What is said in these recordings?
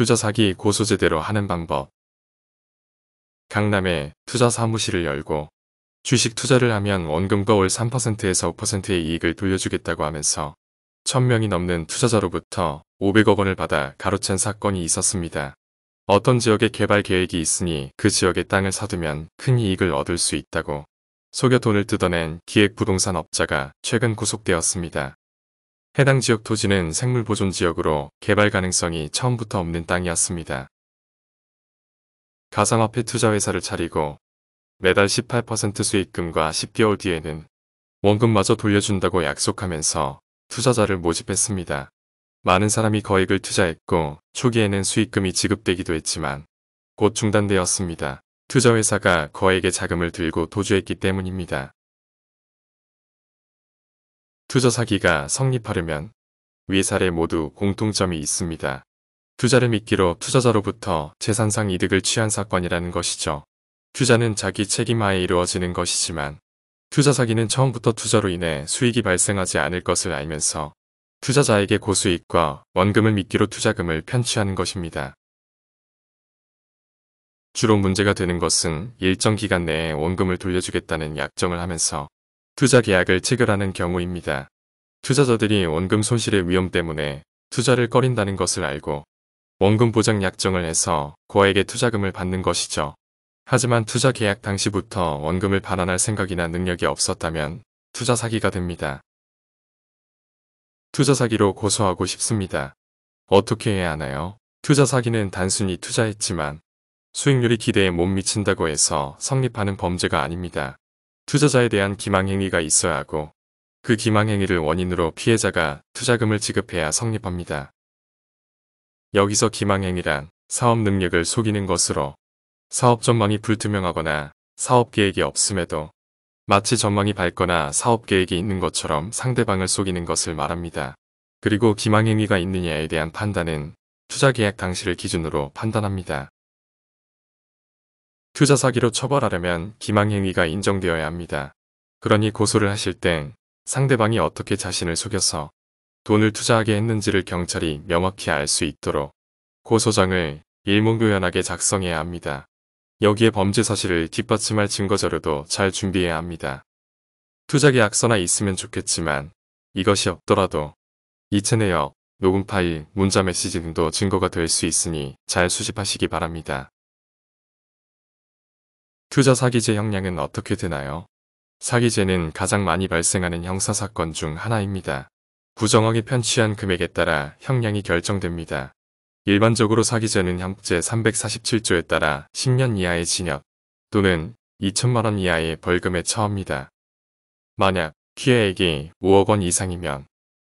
투자 사기 고소 제대로 하는 방법. 강남에 투자 사무실을 열고 주식 투자를 하면 원금과 월 3%에서 5%의 이익을 돌려주겠다고 하면서 1000명이 넘는 투자자로부터 500억 원을 받아 가로챈 사건이 있었습니다. 어떤 지역에 개발 계획이 있으니 그 지역에 땅을 사두면 큰 이익을 얻을 수 있다고 속여 돈을 뜯어낸 기획부동산 업자가 최근 구속되었습니다. 해당 지역 토지는 생물보존 지역으로 개발 가능성이 처음부터 없는 땅이었습니다. 가상화폐 투자회사를 차리고 매달 18% 수익금과 10개월 뒤에는 원금마저 돌려준다고 약속하면서 투자자를 모집했습니다. 많은 사람이 거액을 투자했고 초기에는 수익금이 지급되기도 했지만 곧 중단되었습니다. 투자회사가 거액의 자금을 들고 도주했기 때문입니다. 투자 사기가 성립하려면 위 사례 모두 공통점이 있습니다. 투자를 미끼로 투자자로부터 재산상 이득을 취한 사건이라는 것이죠. 투자는 자기 책임하에 이루어지는 것이지만 투자 사기는 처음부터 투자로 인해 수익이 발생하지 않을 것을 알면서 투자자에게 고수익과 원금을 미끼로 투자금을 편취하는 것입니다. 주로 문제가 되는 것은 일정 기간 내에 원금을 돌려주겠다는 약정을 하면서 투자 계약을 체결하는 경우입니다. 투자자들이 원금 손실의 위험 때문에 투자를 꺼린다는 것을 알고 원금 보장 약정을 해서 고액의 투자금을 받는 것이죠. 하지만 투자 계약 당시부터 원금을 반환할 생각이나 능력이 없었다면 투자 사기가 됩니다. 투자 사기로 고소하고 싶습니다. 어떻게 해야 하나요? 투자 사기는 단순히 투자했지만 수익률이 기대에 못 미친다고 해서 성립하는 범죄가 아닙니다. 투자자에 대한 기망행위가 있어야 하고 그 기망행위를 원인으로 피해자가 투자금을 지급해야 성립합니다. 여기서 기망행위란 사업 능력을 속이는 것으로 사업 전망이 불투명하거나 사업 계획이 없음에도 마치 전망이 밝거나 사업 계획이 있는 것처럼 상대방을 속이는 것을 말합니다. 그리고 기망행위가 있느냐에 대한 판단은 투자 계약 당시를 기준으로 판단합니다. 투자 사기로 처벌하려면 기망행위가 인정되어야 합니다. 그러니 고소를 하실 땐 상대방이 어떻게 자신을 속여서 돈을 투자하게 했는지를 경찰이 명확히 알 수 있도록 고소장을 일목요연하게 작성해야 합니다. 여기에 범죄 사실을 뒷받침할 증거자료도 잘 준비해야 합니다. 투자 계약서나 있으면 좋겠지만 이것이 없더라도 이체 내역, 녹음 파일, 문자 메시지 등도 증거가 될 수 있으니 잘 수집하시기 바랍니다. 투자 사기죄 형량은 어떻게 되나요? 사기죄는 가장 많이 발생하는 형사사건 중 하나입니다. 부정하게 편취한 금액에 따라 형량이 결정됩니다. 일반적으로 사기죄는 형제 347조에 따라 10년 이하의 징역 또는 2천만 원 이하의 벌금에 처합니다. 만약 피해액이 5억 원 이상이면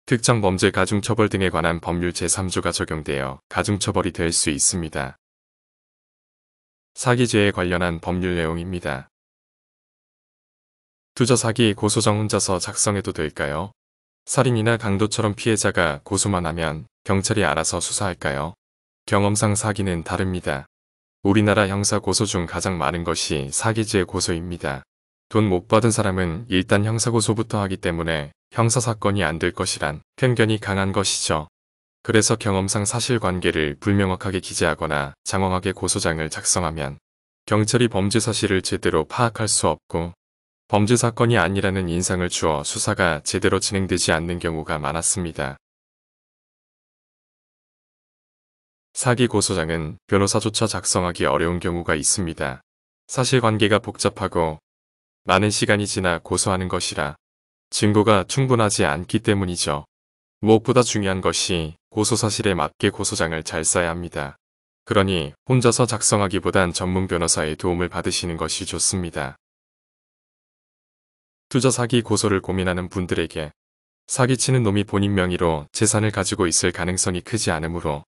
특정 범죄 가중처벌 등에 관한 법률 제3조가 적용되어 가중처벌이 될 수 있습니다. 사기죄에 관련한 법률 내용입니다. 투자 사기 고소장 혼자서 작성해도 될까요? 살인이나 강도처럼 피해자가 고소만 하면 경찰이 알아서 수사할까요? 경험상 사기는 다릅니다. 우리나라 형사 고소 중 가장 많은 것이 사기죄 고소입니다. 돈 못 받은 사람은 일단 형사 고소부터 하기 때문에 형사 사건이 안 될 것이란 편견이 강한 것이죠. 그래서 경험상 사실관계를 불명확하게 기재하거나 장황하게 고소장을 작성하면 경찰이 범죄 사실을 제대로 파악할 수 없고 범죄 사건이 아니라는 인상을 주어 수사가 제대로 진행되지 않는 경우가 많았습니다. 사기 고소장은 변호사조차 작성하기 어려운 경우가 있습니다. 사실관계가 복잡하고 많은 시간이 지나 고소하는 것이라 증거가 충분하지 않기 때문이죠. 무엇보다 중요한 것이 고소사실에 맞게 고소장을 잘 써야 합니다. 그러니 혼자서 작성하기보단 전문 변호사의 도움을 받으시는 것이 좋습니다. 투자 사기 고소를 고민하는 분들에게 사기치는 놈이 본인 명의로 재산을 가지고 있을 가능성이 크지 않으므로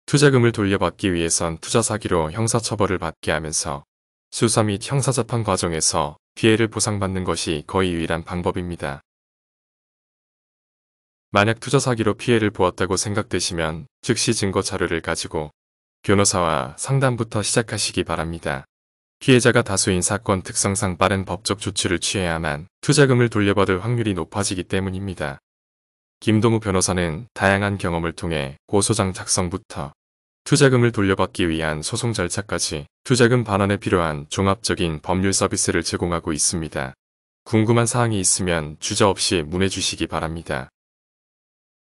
투자금을 돌려받기 위해선 투자 사기로 형사처벌을 받게 하면서 수사 및 형사재판 과정에서 피해를 보상받는 것이 거의 유일한 방법입니다. 만약 투자 사기로 피해를 보았다고 생각되시면 즉시 증거 자료를 가지고 변호사와 상담부터 시작하시기 바랍니다. 피해자가 다수인 사건 특성상 빠른 법적 조치를 취해야만 투자금을 돌려받을 확률이 높아지기 때문입니다. 김동우 변호사는 다양한 경험을 통해 고소장 작성부터 투자금을 돌려받기 위한 소송 절차까지 투자금 반환에 필요한 종합적인 법률 서비스를 제공하고 있습니다. 궁금한 사항이 있으면 주저없이 문의 주시기 바랍니다.